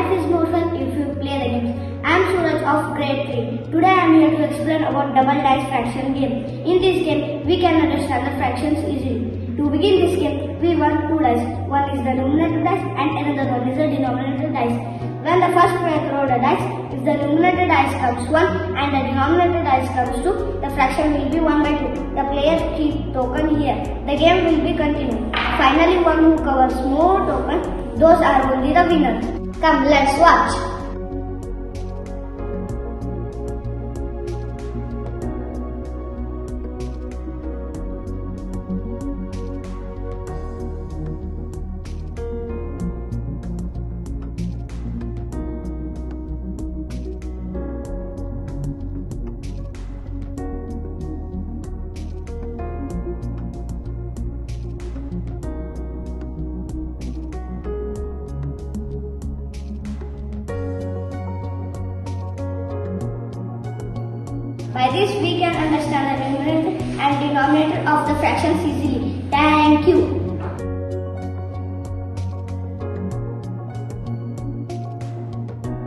life is more fun if you play the games. I am Suraj of grade 3. Today I am here to explain about double dice fraction game. In this game, we can understand the fractions easily. To begin this game, we want two dice. One is the numerator dice and another one is the denominator dice. When the first player throws the dice, if the numerator dice comes 1 and the denominator dice comes 2, the fraction will be 1 by 2. The player keeps token here. The game will be continued. Finally, one who covers more tokens, those are only the winners. Come, let's watch. By this we can understand the numerator and denominator of the fractions easily. Thank you.